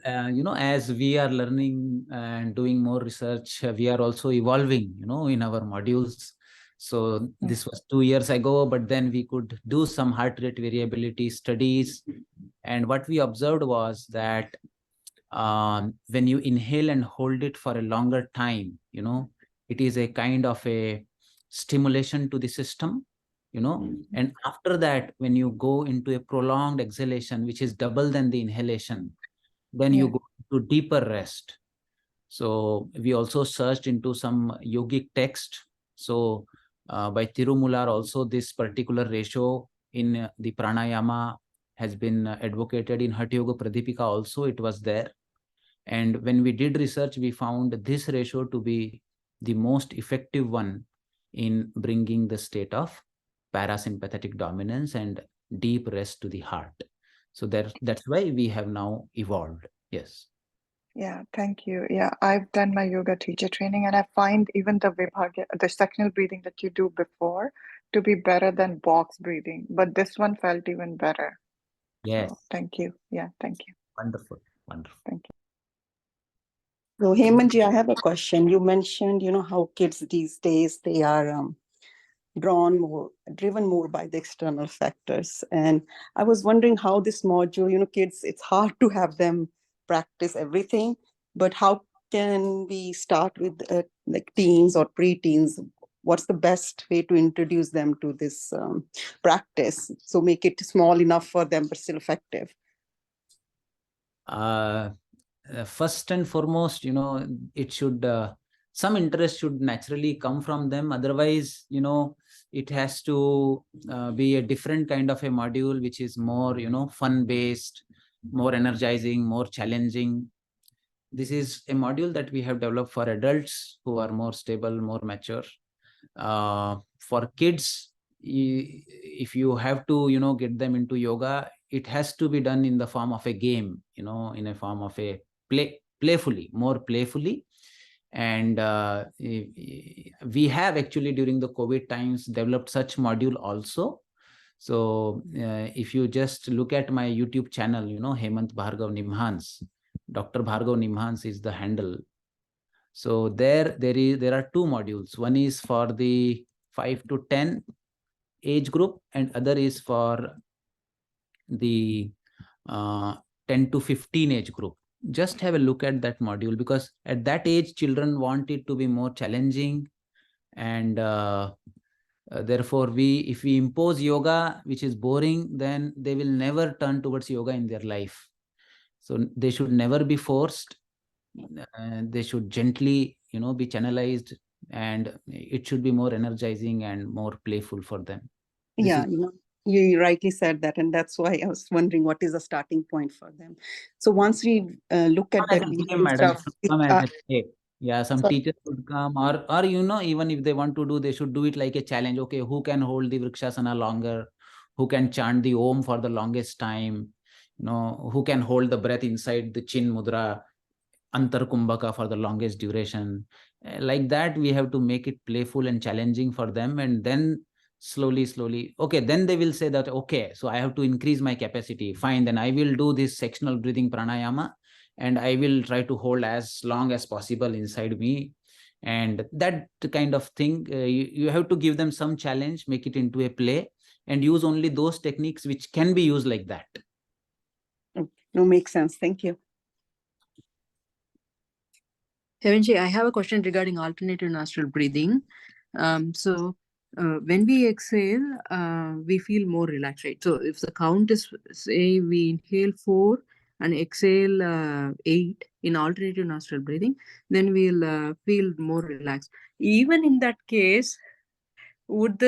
as we are learning and doing more research, we are also evolving, in our modules. So this was 2 years ago, but then we could do some heart rate variability studies. And what we observed was that when you inhale and hold it for a longer time, it is a kind of a stimulation to the system, and after that, when you go into a prolonged exhalation, which is double than the inhalation, then you go to deeper rest. So we also searched into some yogic text. So by Tirumular also, this particular ratio in the pranayama has been advocated. In Hatha Yoga Pradipika also it was there. And when we did research, we found this ratio to be the most effective one in bringing the state of parasympathetic dominance and deep rest to the heart. So that's why we have now evolved. Yes. Yeah, thank you. Yeah, I've done my yoga teacher training, and I find even the Vibhagya, the sectional breathing that you do before, to be better than box breathing. But this one felt even better. Yes. So thank you. Yeah, thank you. Wonderful. Wonderful. Thank you. So, Hemantji, I have a question. You mentioned, how kids these days, they are driven more by the external factors. And I was wondering how this module, kids, it's hard to have them practice everything, but how can we start with like teens or preteens? What's the best way to introduce them to this practice? So make it small enough for them, but still effective. First and foremost, it should, some interest should naturally come from them. Otherwise, it has to be a different kind of a module, which is more, fun based, more energizing, more challenging. This is a module that we have developed for adults who are more stable, more mature. For kids, if you have to, get them into yoga, it has to be done in the form of a game, in a form of a more playfully. And we have actually during the COVID times developed such module also. So if you just look at my YouTube channel, Hemant Bhargav Nimhans, Dr. Bhargav Nimhans is the handle. So there are two modules. One is for the 5 to 10 age group, and other is for the 10 to 15 age group. Just have a look at that module, because at that age, children want it to be more challenging. And therefore, if we impose yoga, which is boring, then they will never turn towards yoga in their life. So they should never be forced. They should gently, be channelized, and it should be more energizing and more playful for them. Yeah, you rightly said that, and that's why I was wondering what is the starting point for them. So once we look at that stuff, yeah, some teachers would come, or even if they want to do, they should do it like a challenge. Okay, who can hold the Vrikshasana longer? Who can chant the Om for the longest time? Who can hold the breath inside the Chin Mudra, Antar Kumbhaka, for the longest duration? Like that, we have to make it playful and challenging for them, and then slowly, okay, then they will say that, okay, so I have to increase my capacity. Fine, then I will do this sectional breathing pranayama, and I will try to hold as long as possible inside me. And that kind of thing, you have to give them some challenge, make it into a play, and use only those techniques which can be used like that. No, makes sense. Thank you. Hemantji, I have a question regarding alternative nostril breathing. When we exhale, we feel more relaxed, right? So if the count is, say, we inhale 4 and exhale 8 in alternative nostril breathing, then we'll feel more relaxed. Even in that case, would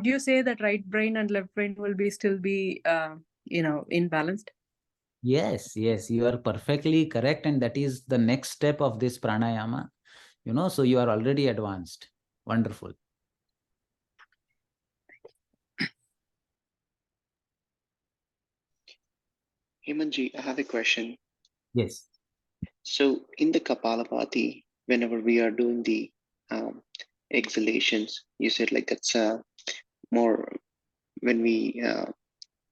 you say that right brain and left brain will still be imbalanced? Yes, you are perfectly correct. And that is the next step of this pranayama. So you are already advanced. Wonderful. Hemantji, I have a question. Yes. So in the Kapalabhati, whenever we are doing the exhalations, you said like that's more when we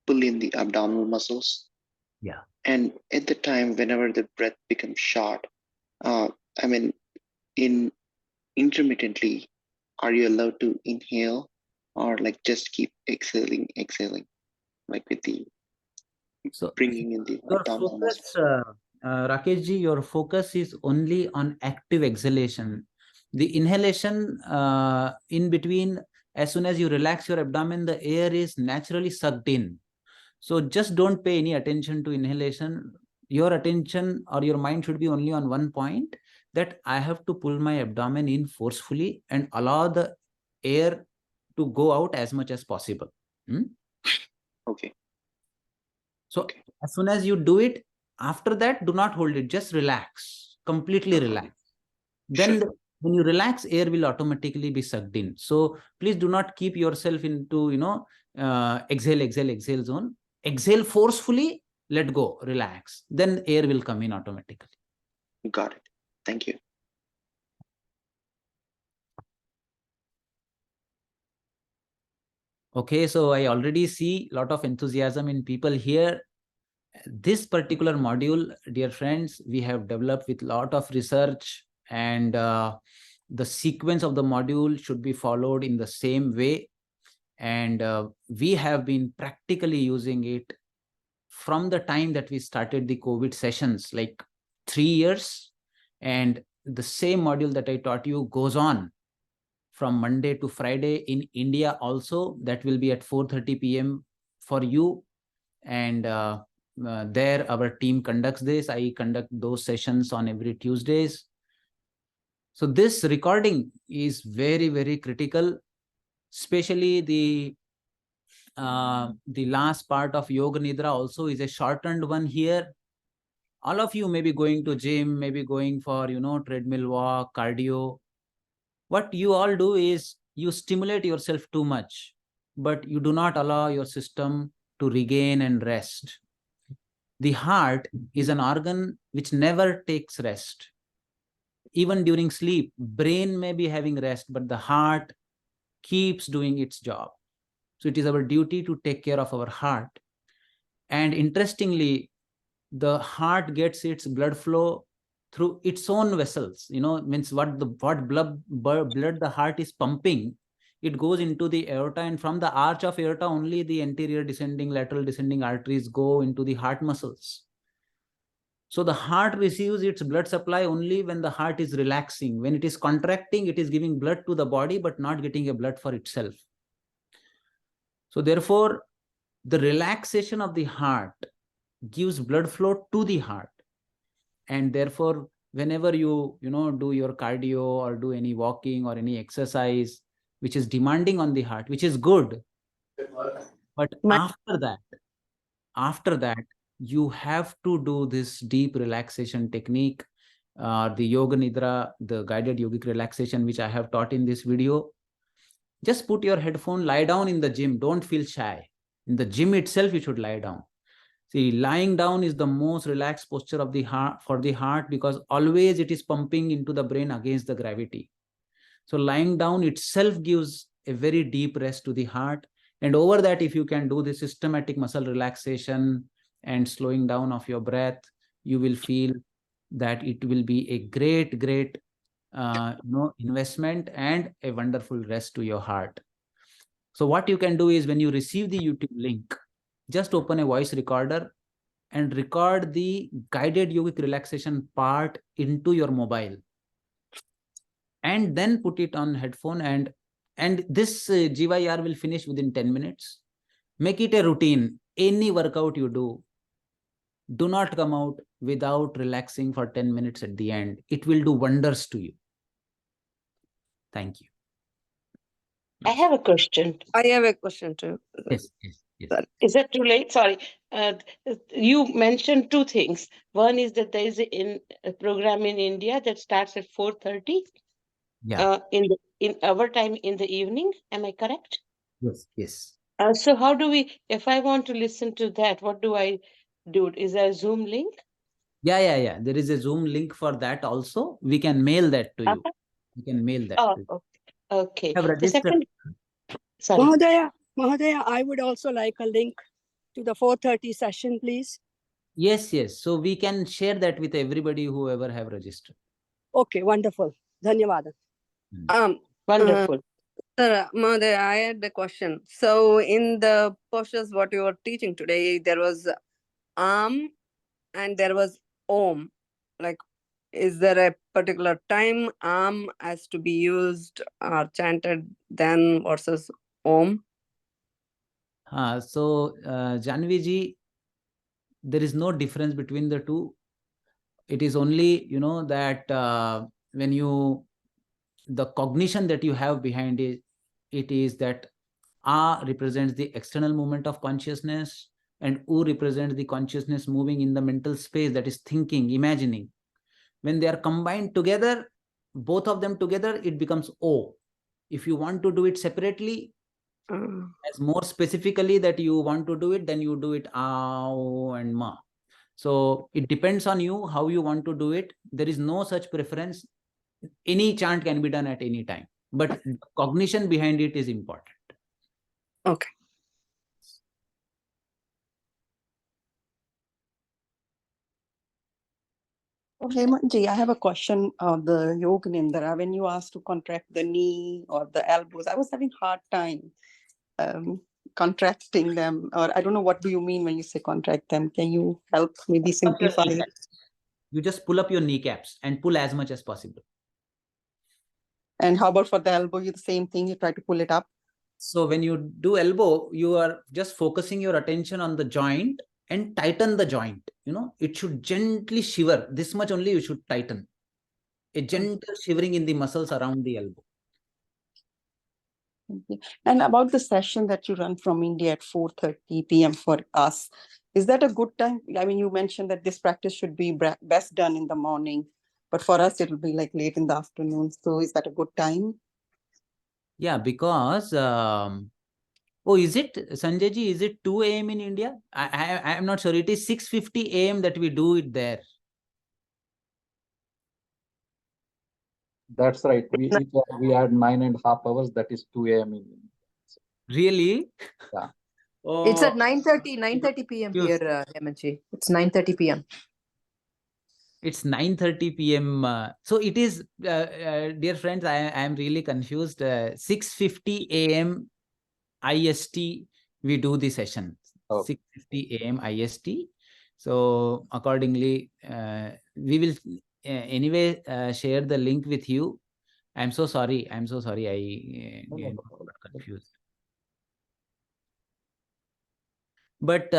pull in the abdominal muscles. Yeah. And at the time, whenever the breath becomes short, in intermittently, are you allowed to inhale or like just keep exhaling, like with the bringing in the your abdominal focus, muscles? Rakeshji, your focus is only on active exhalation. The inhalation in between, as soon as you relax your abdomen, the air is naturally sucked in. So just don't pay any attention to inhalation. Your attention or your mind should be only on one point, that I have to pull my abdomen in forcefully and allow the air to go out as much as possible. Okay. So okay. As soon as you do it, after that, do not hold it. Just relax, completely relax. Then Sure. When you relax, air will automatically be sucked in. So please do not keep yourself into, exhale zone. Exhale forcefully, let go, relax. Then air will come in automatically. Got it. Thank you. Okay, so I already see a lot of enthusiasm in people here. This particular module, dear friends, we have developed with a lot of research, and the sequence of the module should be followed in the same way. And we have been practically using it from the time that we started the COVID sessions, like 3 years. And the same module that I taught you goes on from Monday to Friday in India also. That will be at 4:30 p.m. for you. And there our team conducts this. I conduct those sessions on every Tuesdays. So this recording is very, very critical, especially the last part of Yoga Nidra also is a shortened one here. All of you may be going to gym, maybe going for, treadmill walk, cardio. What you all do is you stimulate yourself too much, but you do not allow your system to regain and rest. The heart is an organ which never takes rest. Even during sleep, brain may be having rest, but the heart keeps doing its job. So it is our duty to take care of our heart. And interestingly, the heart gets its blood flow through its own vessels. Means what blood the heart is pumping, it goes into the aorta, and from the arch of aorta only the anterior descending, lateral descending arteries go into the heart muscles. So the heart receives its blood supply only when the heart is relaxing. When it is contracting, it is giving blood to the body, but not getting a blood for itself. So therefore, the relaxation of the heart gives blood flow to the heart. And therefore, whenever you do your cardio or do any walking or any exercise which is demanding on the heart, which is good, but after that you have to do this deep relaxation technique, the Yoga Nidra, the guided yogic relaxation, which I have taught in this video. Just put your headphone, lie down in the gym. Don't feel shy. In the gym itself, you should lie down. See, lying down is the most relaxed posture of the heart, for the heart, because always it is pumping into the brain against the gravity. So lying down itself gives a very deep rest to the heart. And over that, if you can do the systematic muscle relaxation and slowing down of your breath, you will feel that it will be a great, great investment and a wonderful rest to your heart. So what you can do is, when you receive the YouTube link, just open a voice recorder and record the guided yogic relaxation part into your mobile, and then put it on headphone, and this GYR will finish within 10 minutes. Make it a routine. Any workout you do not come out without relaxing for 10 minutes at the end. It will do wonders to you. Thank you. I have a question. I have a question too. Yes. Is that too late? Sorry. You mentioned two things. One is that there is a program in India that starts at 4:30. Yeah. In our time in the evening. Am I correct? Yes. So how do we, if I want to listen to that, what do I do? Is there a Zoom link? Yeah. There is a Zoom link for that also. We can mail that to you. We can mail that to you. Okay. Have The registered. second, sorry. Mahadaya, I would also like a link to the 4:30 session, please. Yes. So we can share that with everybody, whoever have registered. Okay, wonderful. Dhanyawad. Wonderful. Sir, Mahadaya, I had a question. So in the postures what you were teaching today, there was and there was Om. Like, is there a particular time has to be used or chanted then versus Om? So Janvi ji, there is no difference between the two. It is only, that when the cognition that you have behind it is that A represents the external movement of consciousness, and U represents the consciousness moving in the mental space, that is thinking, imagining. When they are combined together, both of them together, it becomes O. If you want to do it separately, as more specifically that you want to do it, then you do it Ao and Ma. So it depends on you how you want to do it. There is no such preference. Any chant can be done at any time, but cognition behind it is important. Okay. Hemantji, I have a question of the Yoga Nindra. When you asked to contract the knee or the elbows, I was having hard time contracting them, or I don't know, what do you mean when you say contract them? Can you help maybe simplify it? You just pull up your kneecaps and pull as much as possible. And how about for the elbow? You the same thing, you try to pull it up? So when you do elbow, you are just focusing your attention on the joint and tighten the joint. You know, it should gently shiver. This much only you should tighten. A gentle shivering in the muscles around the elbow. Okay. And about the session that you run from India at 4:30 p.m. for us, is that a good time? I mean, you mentioned that this practice should be best done in the morning, but for us, it will be like late in the afternoon. So is that a good time? Yeah, because, oh, is it, Sanjay ji, is it 2 a.m. in India? I am not sure. It is 6:50 a.m. that we do it there. That's right. We add 9.5 hours. That is 2 a.m. in India. Really? Yeah. Oh, It's at 9:30 p.m. here, Hemantji. It's 9:30 p.m. It's 9:30 p.m. So it is, dear friends, I am really confused. 6:50 a.m. IST, we do the session. 6:50 a.m. IST. So accordingly, we will anyway share the link with you. I'm so sorry. I'm so sorry. I got confused. But,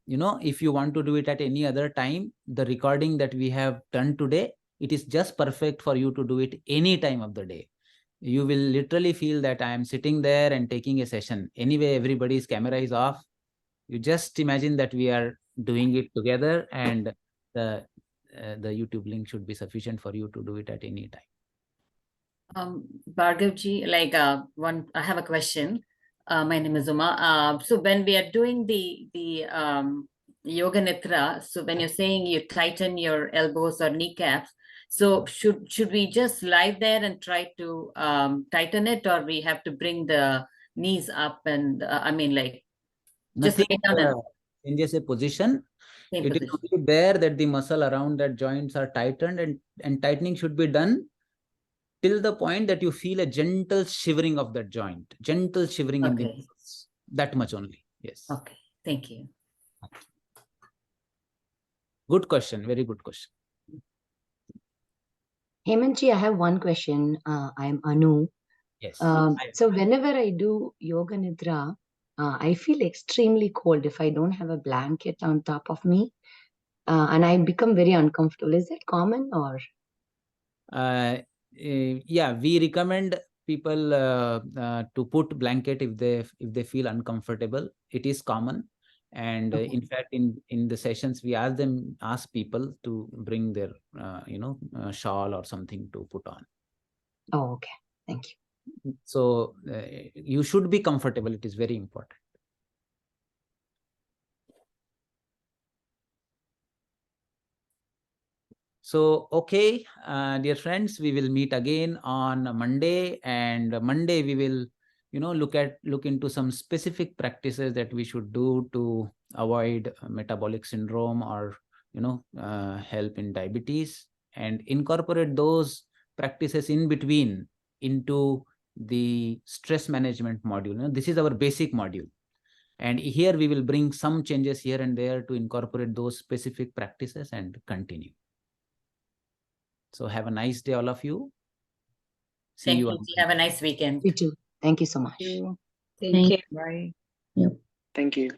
you know, if you want to do it at any other time, the recording that we have done today, it is just perfect for you to do it any time of the day. You will literally feel that I am sitting there and taking a session. Anyway, everybody's camera is off. You just imagine that we are doing it together, and the YouTube link should be sufficient for you to do it at any time. Bhargav ji, like I have a question. My name is Uma. So when we are doing the Yoga Nitra, so when you're saying you tighten your elbows or kneecaps, so should we just lie there and try to tighten it, or we have to bring the knees up and I mean, like, just Nothing lay down and changes a position. same It is position. only there that the muscle around that joints are tightened, and tightening should be done till the point that you feel a gentle shivering of that joint, gentle shivering in the muscles. That much only. Yes. Okay. Thank you. Good question. Very good question. Hemantji, I have one question. I'm Anu. Yes. So whenever I do Yoga Nidra, I feel extremely cold if I don't have a blanket on top of me. And I become very uncomfortable. Is that common or? Yeah, we recommend people to put blanket if they feel uncomfortable. It is common. And in fact, in the sessions, we ask people to bring their, shawl or something to put on. Oh, okay. Thank you. So you should be comfortable. It is very important. So, okay, dear friends, we will meet again on Monday, and Monday we will, look into some specific practices that we should do to avoid metabolic syndrome or, help in diabetes, and incorporate those practices in between into the stress management module. This is our basic module. And here we will bring some changes here and there to incorporate those specific practices and continue. So have a nice day, all of you. See Thank you. you. Have a nice weekend. You too. Thank you so much. Thank you. Bye. Thank you.